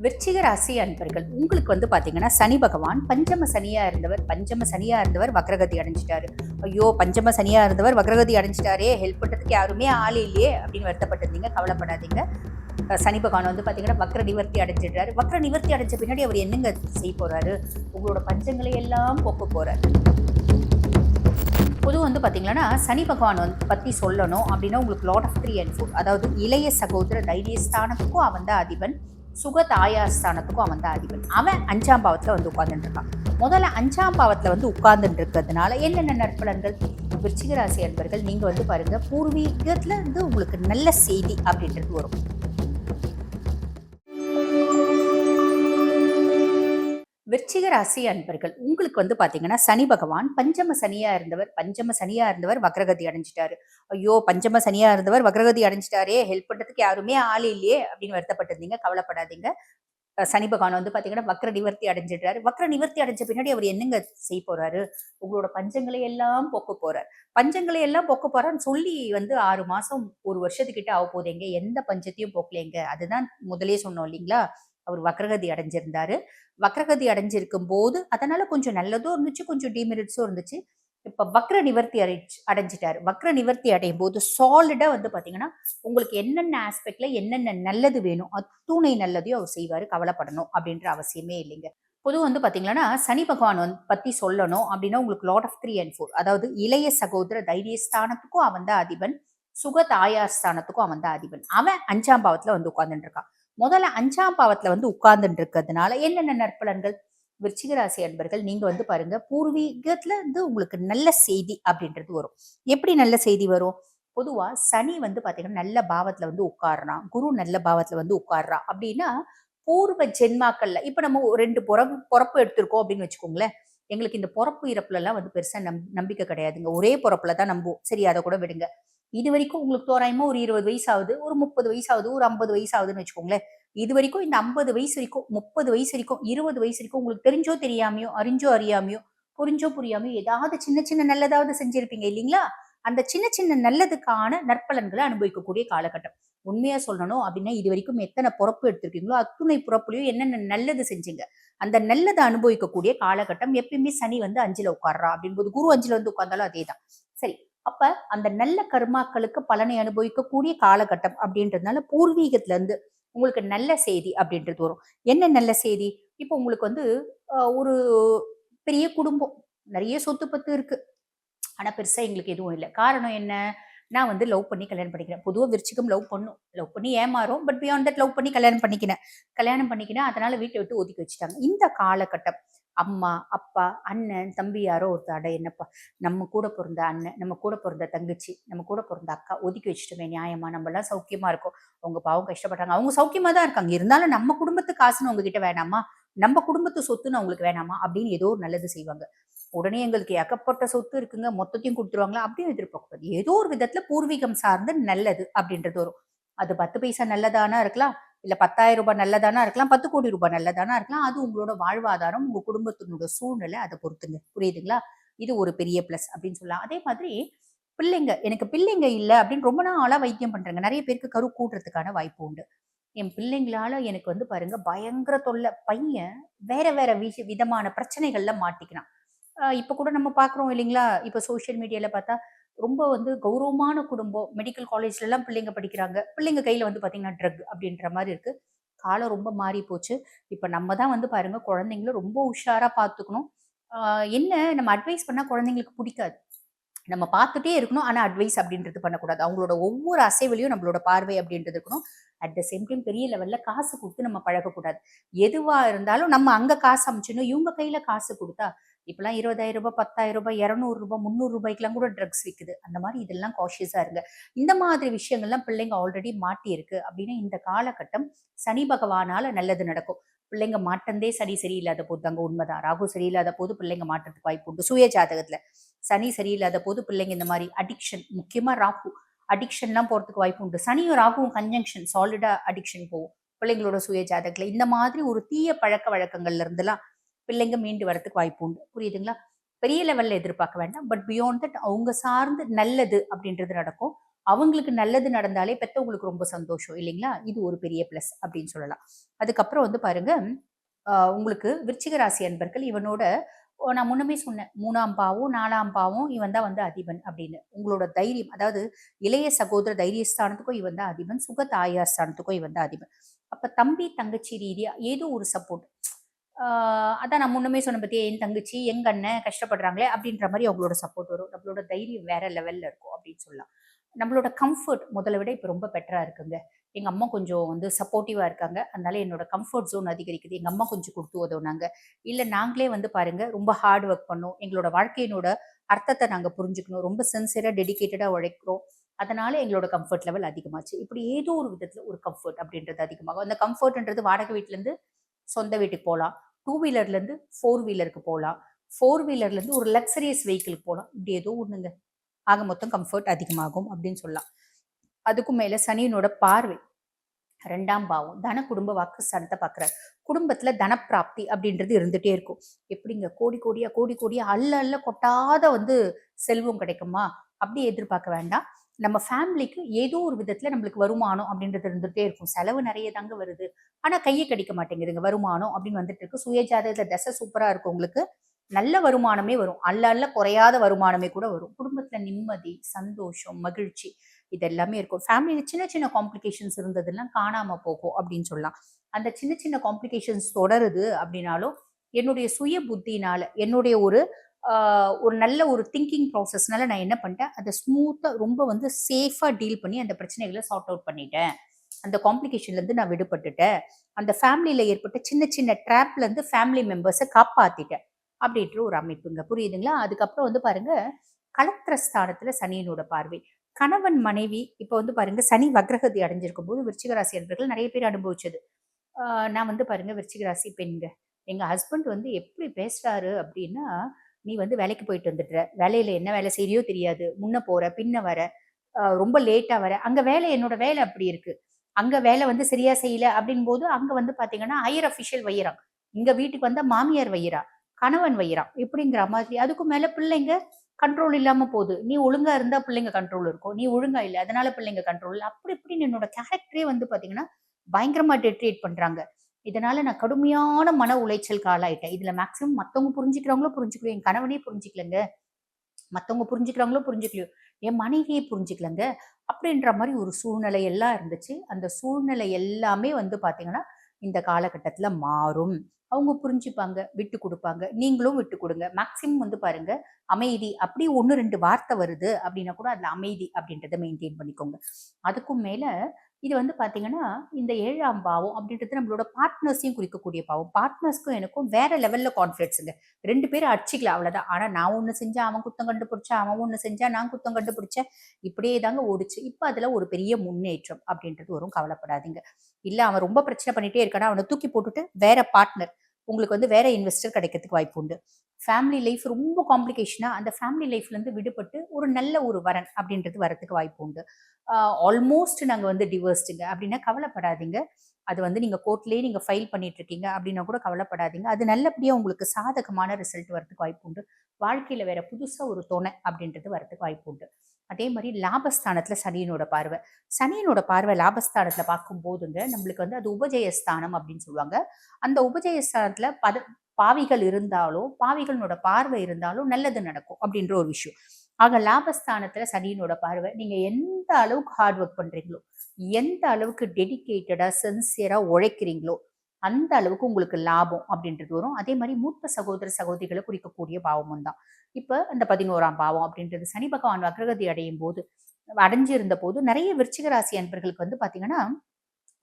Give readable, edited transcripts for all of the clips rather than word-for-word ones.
விருச்சிக ராசி அன்பர்கள் உங்களுக்கு பாத்தீங்கன்னா சனி பகவான் பஞ்சம சனியா இருந்தவர் வக்ரகதி அடைஞ்சிட்டாரு. ஐயோ, பஞ்சம சனியா இருந்தவர் வக்ரகதி அடைஞ்சிட்டாரே, ஹெல்ப் பண்றதுக்கு யாருமே ஆள் இல்லையே அப்படின்னு வருத்தப்பட்டிருந்தீங்க. கவலைப்படாதீங்க. சனி பகவான் பாத்தீங்கன்னா வக்ர நிவர்த்தி அடைஞ்சிட்டாரு. வக்ர நிவர்த்தி அடைஞ்ச பின்னாடி அவர் என்னங்க செய்ய போறாரு? உங்களோட பஞ்சங்களை எல்லாம் போக்க போறாரு. பொது பாத்தீங்கன்னா சனி பகவான் பத்தி சொல்லணும் அப்படின்னா உங்களுக்கு லார்ட் ஆஃப் 3 and 4, அதாவது இளைய சகோதர தைரியஸ்தானத்துக்கும் அவன் தான் அதிபன், சுக தாயாஸ்தானத்துக்கும் அவன் தான் அதிபன். அவன் 5ஆம் பாவத்துல உட்கார்ந்துட்டு இருக்கான். முதல்ல 5ஆம் பாவத்துல உட்கார்ந்துட்டு இருக்கிறதுனால என்னென்ன நற்பலன்கள்? விருச்சிக ராசி அன்பர்கள் நீங்க பாருங்க, பூர்வீகத்துல உங்களுக்கு நல்ல செய்தி அப்படின்றது வரும். விருச்சிக ராசி அன்பர்கள் உங்களுக்கு பாத்தீங்கன்னா சனி பகவான் பஞ்சம சனியா இருந்தவர் வக்ரகதி அடைஞ்சிட்டாரு. ஐயோ, பஞ்சம சனியா இருந்தவர் வக்ரகதி அடைஞ்சிட்டாரே, ஹெல்ப் பண்றதுக்கு யாருமே ஆள் இல்லையே அப்படின்னு வருத்தப்பட்டிருந்தீங்க. கவலைப்படாதீங்க. சனி பகவான் பாத்தீங்கன்னா வக்ர நிவர்த்தி அடைஞ்சிட்டாரு. வக்ர நிவர்த்தி அடைஞ்ச பின்னாடி அவர் என்னங்க செய்ய போறாரு? உங்களோட பஞ்சங்களை எல்லாம் போக்க போறாரு. பஞ்சங்களை எல்லாம் போக்க போறான்னு சொல்லி 6 மாசம் 1 வருஷத்துக்கிட்ட ஆக போதேங்க. எந்த பஞ்சத்தையும் போக்கலைங்க. அதுதான் முதலே சொன்னோம் இல்லைங்களா? அவர் வக்ரகதி அடைஞ்சிருந்தாரு. வக்ரகதி அடைஞ்சிருக்கும் போது அதனால கொஞ்சம் நல்லதும் இருந்துச்சு, கொஞ்சம் டிமெரிட்ஸும் இருந்துச்சு. இப்ப வக்ர நிவர்த்தி அடைஞ்சிட்டாரு. வக்ர நிவர்த்தி அடையும் போது சாலிடா பாத்தீங்கன்னா உங்களுக்கு என்னென்ன ஆஸ்பெக்ட்ல என்னென்ன நல்லது வேணும் அத்துணை நல்லதையும் அவர் செய்வாரு. கவலைப்படணும் அப்படின்ற அவசியமே இல்லைங்க. பொது பாத்தீங்கன்னா சனி பகவான் பத்தி சொல்லணும் அப்படின்னா உங்களுக்கு லார்ட் ஆஃப் 3 and 4, அதாவது இளைய சகோதர தைரியஸ்தானத்துக்கும் அவன் தான் அதிபன், சுக தாயாஸ்தானத்துக்கும் அவன் தான் அதிபன். அவன் 5ஆம் பாவத்துல உட்கார்ந்துட்டு இருக்கான். முதல்ல 5ஆம் பாவத்துல உட்கார்ந்துட்டு இருக்கிறதுனால என்னென்ன நற்பலன்கள்? விருச்சிக ராசி அன்பர்கள் நீங்க பாருங்க, பூர்வீகத்துல உங்களுக்கு நல்ல செய்தி அப்படின்றது வரும். எப்படி நல்ல செய்தி வரும்? பொதுவா சனி பாத்தீங்கன்னா நல்ல பாவத்துல உட்கார்றான், குரு நல்ல பாவத்துல உட்கார்றான் அப்படின்னா பூர்வ ஜென்மாக்கள்ல இப்ப நம்ம 2 பொறப்பு எடுத்திருக்கோம் அப்படின்னு வச்சுக்கோங்களேன். எங்களுக்கு இந்த பொறப்பு இறப்புல எல்லாம் பெருசா நம்பிக்கை கிடையாதுங்க. ஒரே பொறப்புல தான் நம்புவோம். சரி, அதை கூட விடுங்க. இது வரைக்கும் உங்களுக்கு தோராயமா ஒரு 20 வயசு ஆகுது, ஒரு 30 வயசு ஆகுது, ஒரு 50 வயசு ஆகுதுன்னு வச்சுக்கோங்களேன். இது வரைக்கும் இந்த 50 வயசு வரைக்கும், 30 வயசு வரைக்கும், 20 வயசு வரைக்கும் உங்களுக்கு தெரிஞ்சோ தெரியாமையோ, அறிஞ்சோ அறியாமையோ, புரிஞ்சோ புரியாமையோ ஏதாவது சின்ன சின்ன நல்லதாவது செஞ்சிருப்பீங்க இல்லைங்களா? அந்த சின்ன சின்ன நல்லதுக்கான நற்பலன்களை அனுபவிக்கக்கூடிய காலகட்டம். உண்மையா சொல்லணும் அப்படின்னா இது வரைக்கும் எத்தனை பொறப்பு எடுத்திருக்கீங்களோ அத்துணை பொறப்புலையும் என்னென்ன நல்லது செஞ்சீங்க, அந்த நல்லதை அனுபவிக்கக்கூடிய காலகட்டம். எப்பயுமே சனி 5ல உட்கார்றா அப்படின்போது குரு 5ல உட்கார்ந்தாலும் அதேதான். சரி, அப்ப அந்த நல்ல கர்மாக்களுக்கு பலனை அனுபவிக்கக்கூடிய காலகட்டம் அப்படின்றதுனால பூர்வீகத்துல இருந்து உங்களுக்கு நல்ல செய்தி அப்படின்றது வரும். என்ன நல்ல செய்தி? இப்போ உங்களுக்கு ஒரு பெரிய குடும்பம், நிறைய சொத்து பத்து இருக்கு. ஆனா பெருசா எங்களுக்கு எதுவும் இல்ல. காரணம் என்ன? நான் லவ் பண்ணி கல்யாணம் பண்ணிக்கிறேன். பொதுவா விருச்சிகம் லவ் பண்ணும். லவ் பண்ணி ஏமாறும். பட் பியாண்ட் தட் லவ் பண்ணி கல்யாணம் பண்ணிக்கினேன். கல்யாணம் பண்ணிக்கினேன். அதனால வீட்ட விட்டு ஒதுக்கி வச்சுட்டாங்க. இந்த காலகட்டம் அம்மா, அப்பா, அண்ணன், தம்பி யாரோ ஒருத்தர், அட என்னப்பா, நம்ம கூட பொறந்த அண்ணன், நம்ம கூட பொறந்த தங்கச்சி, நம்ம கூட பொறந்த அக்கா ஒதுக்கி வச்சுட்டோமே நியாயமா? நம்மலாம் சௌக்கியமா இருக்கோம். அவங்க பாவம் கஷ்டப்படுறாங்க. அவங்க சௌக்கியமா தான் இருக்காங்க. இருந்தாலும் நம்ம குடும்பத்து காசுன்னு உங்ககிட்ட வேணாமா? நம்ம குடும்பத்து சொத்துன்னு அவங்களுக்கு வேணாமா? அப்படின்னு ஏதோ ஒரு நல்லது செய்வாங்க. உடனே எங்களுக்கு ஏகப்பட்ட சொத்து இருக்குங்க, மொத்தத்தையும் குடுத்துருவாங்களா? அப்படியும் எதிர்பார்க்கக்கூடாது. ஏதோ ஒரு விதத்துல பூர்வீகம் சார்ந்த நல்லது அப்படின்றது வரும். அது 10 பைசா நல்லதானா இருக்கலாம். இல்ல ரூ. 10,000 நல்லதானா இருக்கலாம். 10 கோடி ரூபாய் நல்லதானா இருக்கலாம். அது உங்களோட வாழ்வாதாரம், உங்க குடும்பத்தினோட சூழ்நிலை அத பொறுத்துங்க. புரியுதுங்களா? இது ஒரு பெரிய பிளஸ் அப்படின்னு சொல்லலாம். அதே மாதிரி பிள்ளைங்க, எனக்கு பிள்ளைங்க இல்ல அப்படின்னு ரொம்ப நாளா வைத்தியம் பண்றேங்க. நெறைய பேருக்கு கரு கூட்டுறதுக்கான வாய்ப்பு உண்டு. என் பிள்ளைங்களால எனக்கு பாருங்க பயங்கர தொல்ல. பையன் வேற வேற விதமான பிரச்சனைகள்ல மாட்டிக்கிறான். இப்ப கூட நம்ம பார்க்குறோம் இல்லைங்களா? இப்ப சோசியல் மீடியால பார்த்தா, ரொம்ப கௌரவமான குடும்பம். மெடிக்கல் காலேஜ்லலாம் பிள்ளைங்க படிக்கிறாங்க. பிள்ளைங்க கையில பார்த்தீங்கன்னா, ட்ரக் அப்படின்ற மாரி இருக்கு. காலம் ரொம்ப மாறி போச்சு. இப்ப நம்ம தான் பாருங்க குழந்தைங்கள ரொம்ப உஷாரா பார்த்துக்கணும். ஆ என்ன நம்ம அட்வைஸ் பண்ணா குழந்தைங்களுக்கு புடிக்காது. நம்ம பார்த்துட்டே இருக்கணும். ஆனா அட்வைஸ் அப்படின்றது பண்ணக்கூடாது. அவங்களோட ஒவ்வொரு அசைவுலயும் நம்மளோட பார்வை அப்படின்றது இருக்கணும். அட் த சேம் டைம் பெரிய லெவல்ல காசு குடுத்து நம்ம பழகக்கூடாது. எதுவா இருந்தாலும் நம்ம அங்க காசு அனுப்பிச்சிடணும். இவங்க கையில காசு குடுத்தா, இப்பலாம் ரூ. 20,000, ரூ. 10,000, ரூ. 200, ரூ. 300 கூட ட்ரக்ஸ் விக்குது. அந்த மாரி இதெல்லாம் காஷியஸா இருங்க. இந்த மாதிரி விஷயங்கள்லாம் பிள்ளைங்க ஆல்ரெடி மாட்டியிருக்கு அப்படின்னா, இந்த காலகட்டம் சனி பகவானால நல்லது நடக்கும். பிள்ளைங்க மாட்டந்தே சனி சரியில்லாத போது தாங்க உண்மைதான். ராகு சரியில்லாத போது பிள்ளைங்க மாட்டுறதுக்கு வாய்ப்பு உண்டு. சுய ஜாதகத்துல. சனி சரியில்லாத போது பிள்ளைங்க இந்த மாதிரி அடிக்ஷன், முக்கியமா ராகு அடிக்ஷன்லாம் போறதுக்கு வாய்ப்பு உண்டு. சனியும் ராகுவும் கன்ஜங்ஷன் சாலிடா அடிக்ஷன் போகும் பிள்ளைங்களோட சுய ஜாதகத்துல. இந்த மாதிரி ஒரு தீய பழக்க வழக்கங்கள்ல இருந்தெல்லாம் பிள்ளைங்க மீண்டு வரதுக்கு வாய்ப்பு உண்டு. புரியுதுங்களா? பெரிய லெவல்ல எதிர்பார்க்க வேண்டாம். பட் பியாண்ட் தட் அவங்க சார்ந்து நல்லது அப்படின்றது நடக்கும். அவங்களுக்கு நல்லது நடந்தாலே பெத்தவங்களுக்கு ரொம்ப சந்தோஷம் இல்லைங்களா? இது ஒரு பெரிய ப்ளஸ் அப்படின்னு சொல்லலாம். அதுக்கப்புறம் வந்து பாருங்க, உங்களுக்கு விருச்சிக ராசி அன்பர்கள் இவனோட நான் முன்னமே சொன்னேன். 3ஆம் பாவம், 4ஆம் பாவம் இவன் தான் வந்து அதிபன் அப்படின்னு. உங்களோட தைரியம் அதாவது இளைய சகோதர தைரியஸ்தானத்துக்கும் இவன் தான் அதிபன். சுக தாயார் ஸ்தானத்துக்கும் இவன் தான் அதிபன். அப்ப தம்பி, தங்கச்சி ரீதியா ஏதோ ஒரு சப்போர்ட். ஆ அதான் நான் முன்னமே சொன்னேன் பாத்தியா, என் தங்கச்சி, எங்க அண்ணன் கஷ்டப்படுறாங்களே அப்படின்ற மாரி அவங்களோட சப்போர்ட் வரும். நம்மளோட தைரியம் வேற லெவல்ல இருக்கும் அப்படின்னு சொல்லலாம். நம்மளோட கம்ஃபர்ட் முதல்ல விட இப்ப ரொம்ப பெட்டரா இருக்குங்க. எங்க அம்மா கொஞ்சம் வந்து சப்போர்ட்டிவா இருக்காங்க. அதனால என்னோட கம்ஃபர்ட் ஜோன் அதிகரிக்குது. எங்க அம்மா கொஞ்சம் குடுத்து உதவுனாங்க. இல்ல நாங்களே வந்து பாருங்க ரொம்ப ஹார்ட் ஒர்க் பண்ணோம். எங்களோட வாழ்க்கையினோட அர்த்தத்த நாங்க புரிஞ்சுக்கணும். ரொம்ப சின்சியரா, டெடிகேட்டடா உழைக்கிறோம். அதனால எங்களோட கம்ஃபர்ட் லெவல் அதிகமாச்சு. இப்படி ஏதோ ஒரு விதத்துல ஒரு கம்ஃபர்ட் அப்படின்றது அதிகமாகும். அந்த கம்ஃபர்ட்ன்றது வாடகை வீட்லருந்து சொந்த வீட்டுக்கு போலாம். 2 வீலர்லேருந்து 4 வீலருக்கு போலாம். 4 வீலர்லேருந்து ஒரு லக்ஸரியஸ் வெஹிக்கிளுக்கு போலாம். இப்படி ஏதோ ஒண்ணுங்க. ஆக மொத்தம் கம்ஃபர்ட் அதிகமாகும் அப்படின்னு சொல்லலாம். அதுக்கும் மேல சனியினோட பார்வை 2ஆம் பாவம் தன குடும்ப வாக்குஸ்தானத்தை பார்க்குறாரு. குடும்பத்துல தனப்பிராப்தி அப்படின்றது இருந்துட்டே இருக்கும். எப்படிங்க கோடி கோடியா கோடி கோடியா அள்ள அள்ள கொட்டாத வந்து செல்வம் கிடைக்குமா? அப்படி எதிர்பார்க்க வேண்டாம். நம்ம ஃபேமிலிக்கு ஏதோ ஒரு விதத்துல நம்மளுக்கு வருமானம் அப்படின்றது இருந்துட்டே இருக்கும். செலவு நிறைய தாங்க வருது. ஆனா கைய கடிக்க மாட்டேங்குதுங்க வருமானம் அப்படின்னு வந்துட்டு இருக்கு. சுயஜாதகத்துல தசை சூப்பரா இருக்கும் உங்களுக்கு. நல்ல வருமானமே வரும். அள்ள அள்ள குறையாத வருமானமே கூட வரும். குடும்பத்துல நிம்மதி, சந்தோஷம், மகிழ்ச்சி இது எல்லாமே இருக்கும். ஃபேமிலியில சின்ன சின்ன காம்ப்ளிகேஷன்ஸ் இருந்ததெல்லாம் காணாம போகும் அப்படின்னு சொல்லலாம். அந்த சின்ன சின்ன காம்ப்ளிகேஷன்ஸ் தொடருது அப்படின்னாலும், என்னுடைய சுய புத்தியினால, என்னுடைய ஒரு நல்ல ஒரு திங்கிங் ப்ராசஸ்னால நான் என்ன பண்ணிட்டேன், அத ஸ்மூத்தா ரொம்ப வந்து சேஃபா டீல் பண்ணி அந்த பிரச்சனைகள சார்ட் அவுட் பண்ணிட்டேன். அந்த காம்ப்ளிகேஷன்லேருந்து நான் விடுபட்டுட்டேன். அந்த ஃபேமிலியில ஏற்பட்ட சின்ன சின்ன ட்ராப்லேருந்து ஃபேமிலி மெம்பர்ஸ காப்பாத்திட்டேன். அப்படின்ற ஒரு அமைப்புங்க. புரியுதுங்களா? அதுக்கப்புறம் வந்து பாருங்க, களத்திர ஸ்தானத்துல சனியினோட பார்வை. கணவன், மனைவி இப்ப வந்து பாருங்க சனி வக்ரகதி அடைஞ்சிருக்கும்போது விருச்சிக ராசி அன்பர்கள் நெறைய பேர் அனுபவிச்சது. ஆ நான் வந்து பாருங்க விருச்சிக ராசி பெண்ங்க. எங்க ஹஸ்பண்ட் வந்து எப்படி பேசுறாரு அப்படின்னா, "நீ வந்து வேலைக்கு போயிட்டு வந்துடுற. வேலையில என்ன வேலை செய்றியோ தெரியாது. முன்ன போற, பின்ன வர, ரொம்ப லேட்டா வர." அங்க வேலை என்னோட வேலை அப்படி இருக்கு. அங்க வேலை வந்து சரியா செய்யல அப்படின்போது, அங்க வந்து பாத்தீங்கன்னா, ஹையர் அஃபிஷியல் வையிறான். இங்க வீட்டுக்கு வந்தா மாமியார் வையிறா, கணவன் வையிறான். இப்படிங்கிற மாதிரி. அதுக்கும் மேல பிள்ளைங்க கண்ட்ரோல் இல்லாம போது. நீ ஒழுங்கா இருந்தா பிள்ளைங்க கண்ட்ரோல் இருக்கும். நீ ஒழுங்கா இல்ல. அதனால பிள்ளைங்க கண்ட்ரோல் இல்ல. அப்படி இப்படின்னு என்னோட கேரக்டரே வந்து பாத்தீங்கன்னா, பயங்கரமா டெட்ரியேட் பண்றாங்க. இதனால நான் கடுமையான மன உளைச்சலுக்கு ஆளாயிட்டேன். இதுல மேக்ஸிமம் மத்தவங்க புரிஞ்சுக்கிறவங்களோ புரிஞ்சுக்கலையோ, என் கணவனே புரிஞ்சுக்கலங்க. மத்தவங்க புரிஞ்சுக்கிறாங்களோ புரிஞ்சுக்கலையோ, என் மனைவியே புரிஞ்சுக்கலங்க. அப்படின்ற மாரி ஒரு சூழ்நிலை எல்லாம் இருந்துச்சு. அந்த சூழ்நிலை எல்லாமே வந்து பார்த்தீங்கன்னா, இந்த காலகட்டத்தில மாறும். அவங்க புரிஞ்சுப்பாங்க, விட்டு குடுப்பாங்க. நீங்களும் விட்டு குடுங்க. மேக்ஸிமம் வந்து பாருங்க, அமைதி அப்படி 1, 2 வார்த்தை வருது அப்படின்னா கூட அதுல அமைதி அப்படின்றத மெயின்டெயின் பண்ணிக்கோங்க. அதுக்கும் மேல இது வந்து பார்த்தீங்கன்னா, இந்த 7ஆம் பாவம் அப்படின்றது நம்மளோட பார்ட்னர்ஸையும் குறிக்கக்கூடிய பாவம். பார்ட்னர்ஸ்க்கும் எனக்கும் வேற லெவல்ல கான்ஃபிளிக்ட்ஸ்ங்க. 2 பேரும் அடிச்சுக்கலாம் அவ்வளோதான். ஆனா நான் ஒண்ணு செஞ்சேன், அவன் குத்தம் கண்டுபிடிச்சான். அவன் ஒண்ணு செஞ்சான், நான் குத்தம் கண்டுபிடிச்சேன். இப்படியே தாங்க ஓடுச்சு. இப்ப அதுல ஒரு பெரிய முன்னேற்றம் அப்படின்றது வரும். கவலைப்படாதீங்க. இல்ல அவன் ரொம்ப பிரச்சனை பண்ணிட்டே இருக்கானா, அவன தூக்கி போட்டுட்டு வேற பார்ட்னர் உங்களுக்கு வந்து வேற இன்வெஸ்டர் கிடைக்கிறதுக்கு வாய்ப்பு உண்டு. ஃபேமிலி லைஃப் ரொம்ப காம்ப்ளிகேஷனா, அந்த ஃபேமிலி லைஃப்லேருந்து விடுபட்டு ஒரு நல்ல ஒரு வரன் அப்படின்றது வரதுக்கு வாய்ப்பு உண்டு. ஆல்மோஸ்ட் நாங்க வந்து டிவோர்ஸ்டுங்க அப்படின்னா கவலைப்படாதீங்க. அது வந்து நீங்க கோர்ட்லயே நீங்க ஃபைல் பண்ணிட்டு இருக்கீங்க அப்படின்னா கூட கவலைப்படாதீங்க. அது நல்லபடியா உங்களுக்கு சாதகமான ரிசல்ட் வரதுக்கு வாய்ப்பு உண்டு. வாழ்க்கையில வேற புதுசா ஒரு துணை அப்படின்றது வரதுக்கு வாய்ப்பு உண்டு. அதே மாரி லாபஸ்தானத்துல சனியினோட பார்வை. சனியினோட பார்வை லாபஸ்தானத்துல பார்க்கும்போதுங்க, நம்மளுக்கு வந்து அது உபஜயஸ்தானம் அப்படின்னு சொல்லுவாங்க. அந்த உபஜயஸ்தானத்துல பாவிகள் இருந்தாலும், பாவிகளோட பார்வை இருந்தாலும் நல்லது நடக்கும் அப்படின்ற ஒரு விஷயம். ஆக லாபஸ்தானத்துல சனியினோட பார்வை. நீங்க எந்த அளவுக்கு ஹார்ட் ஒர்க் பண்றீங்களோ, எந்த அளவுக்கு டெடிகேட்டடா, சின்சியரா உழைக்கிறீங்களோ, அந்த அளவுக்கு உங்களுக்கு லாபம் அப்படின்றது வரும். அதே மாரி மூத்த சகோதர, சகோதரிகள குறிக்கக்கூடிய பாவமும் தான். இப்ப அந்த 11ஆம் பாவம் அப்படின்றது சனி பகவான் வக்ரகதி அடையும்போது அடைஞ்சிருந்த போது நெறைய விருச்சிக ராசி அன்பர்களுக்கு வந்து பார்த்தீங்கன்னா,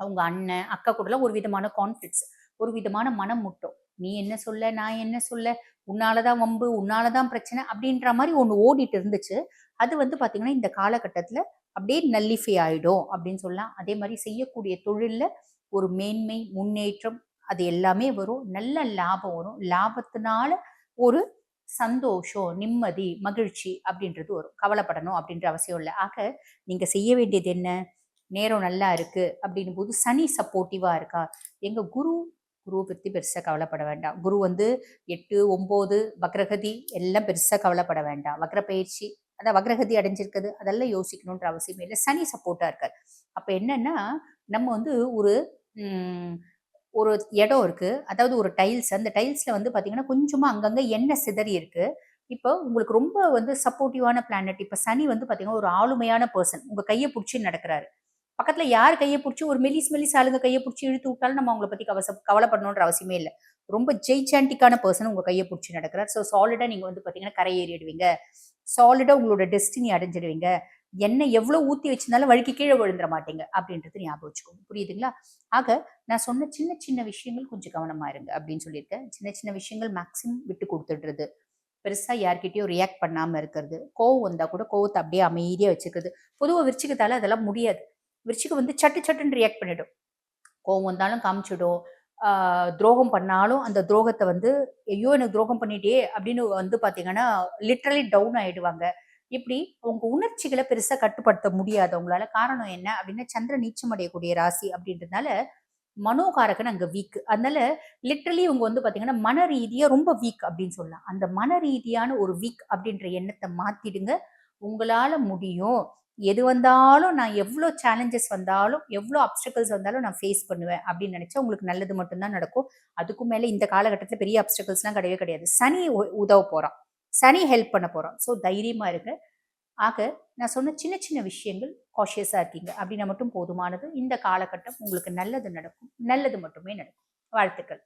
அவங்க அண்ணன், அக்கா கூடலாம் ஒரு விதமான கான்ஃப்ளிக்ட்ஸ். ஒரு விதமான மனம் முட்டும். "நீ என்ன சொல்ல? நான் என்ன சொல்ல? உன்னால தான் வம்பு, உன்னால தான் பிரச்சனை" அப்படின்ற மாரி ஒண்ணு ஓடிட்டு இருந்துச்சு. அது வந்து பார்த்தீங்கன்னா, இந்த காலகட்டத்தில அப்படியே நல்லிஃபை ஆயிடும் அப்படின்னு சொல்லலாம். அதே மாரி செய்யக்கூடிய தொழில்ல ஒரு மேன்மை, முன்னேற்றம் அது எல்லாமே வரும். நல்ல லாபம் வரும். லாபத்தினால ஒரு சந்தோஷம், நிம்மதி, மகிழ்ச்சி அப்படின்றது வரும். கவலைப்படணும் அப்படின்ற அவசியம் இல்ல. ஆக நீங்க செய்ய வேண்டியது என்ன? நேரம் நல்லா இருக்கு அப்படின்னும்போது சனி சப்போர்ட்டிவா இருக்கா? எங்க குருவ பத்தி பெருசா கவலைப்பட வேண்டாம். குரு வந்து 8, 9 வக்ரகதி எல்லாம் பெருசா கவலைப்பட வேண்டாம். வக்ர பயிற்சி அதான் வக்ரகதி அடைஞ்சிருக்குது அதெல்லாம் யோசிக்கணுன்ற அவசியமே இல்லை. சனி சப்போர்ட்டா இருக்காரு. அப்ப என்னன்னா நம்ம வந்து ஒரு ஒரு இடம் இருக்கு. அதாவது ஒரு டைல்ஸ். அந்த டைல்ஸ்ல வந்து பார்த்தீங்கன்னா, கொஞ்சமா அங்கங்க எண்ணெய் சிதறி இருக்கு. இப்போ உங்களுக்கு ரொம்ப வந்து சப்போர்ட்டிவான பிளானட். இப்ப சனி வந்து பார்த்தீங்கன்னா, ஒரு ஆளுமையான பெர்சன். உங்க கைய புடிச்சு நடக்கிறாரு. பக்கத்துல யார் கைய புடிச்சு ஒரு மெல்லிஸ் ஆளுங்க கைய புடிச்சு இழுத்து விட்டாலும் நம்ம அவங்கள பத்தி கவலைப்படணுன்ற அவசியமே இல்ல. ரொம்ப ஜெய்சாண்டிக்கான பெர்சன் உங்க கைய புடிச்சு நடக்கிறார். சாலிடா நீங்க வந்து பார்த்தீங்கன்னா, கரை ஏறிடுவீங்க. சாலிடா உங்களோட டெஸ்டினி அடைஞ்சிடுவீங்க. எண்ணெய் எவ்வளோ ஊத்தி வச்சிருந்தாலும் வழுக்கி கீழ விழுந்துற மாட்டீங்க. அப்படின்றது ஞாபகம் வச்சுக்கோங்க. புரியுதுங்களா? ஆக நான் சொன்ன சின்ன சின்ன விஷயங்கள் கொஞ்சம் கவனமா இருங்க அப்படின்னு சொல்லியிருக்கேன். சின்ன சின்ன விஷயங்கள் மேக்ஸிமம் விட்டு குடுத்துடுறது. பெருசா யார்கிட்டயும் ரியாக்ட் பண்ணாம இருக்கிறது. கோவம் வந்தா கூட கோவத்த அப்படியே அமைதியா வச்சுக்கிறது. பொதுவா விருச்சிகத்தால அதெல்லாம் முடியாது. விருச்சிகம் வந்து சட்டு சட்டுன்னு ரியாக்ட் பண்ணிடும். கோவம் வந்தாலும் காமிச்சிடும். ஆ துரோகம் பண்ணாலும் அந்த துரோகத்த வந்து, "ஐயோ! எனக்கு துரோகம் பண்ணிட்டியே!" அப்படின்னு வந்து பார்த்தீங்கன்னா, லிட்டரலி டவுன் ஆயிடுவாங்க. இப்படி உங்க உணர்ச்சிகள பெருசா கட்டுப்படுத்த முடியாது அவங்களால. காரணம் என்ன அப்படின்னா, சந்திரன் நீச்சம் அடையக்கூடிய ராசி அப்படின்றதுனால, மனோகாரகன் அங்க வீக். அதனால லிட்டரலி இவங்க வந்து பார்த்தீங்கன்னா, மன ரீதியா ரொம்ப வீக் அப்படின்னு சொல்லலாம். அந்த மன ரீதியான ஒரு வீக் அப்படின்ற எண்ணத்த மாத்திடுங்க. உங்களால முடியும். எது வந்தாலும் நான் எவ்ளோ சேலஞ்சஸ் வந்தாலும், எவ்ளோ அப்ஸ்டக்கிள்ஸ் வந்தாலும் நான் ஃபேஸ் பண்ணுவேன் அப்படின்னு நெனச்சா உங்களுக்கு நல்லது மட்டும் தான் நடக்கும். அதுக்கும் மேல இந்த காலகட்டத்தில பெரிய அப்ஸ்டக்கிள்ஸ்லாம் கிடையவே கிடையாது. சனி உதவ போறான். சனி ஹெல்ப் பண்ண போறான். தைரியமா இருங்க. ஆக நான் சொன்ன சின்ன சின்ன விஷயங்கள் காஷியஸா இருக்கீங்க அப்படின்னா மட்டும் போதுமானது. இந்த காலகட்டம் உங்களுக்கு நல்லது நடக்கும். நல்லது மட்டுமே நடக்கும். வாழ்த்துக்கள்.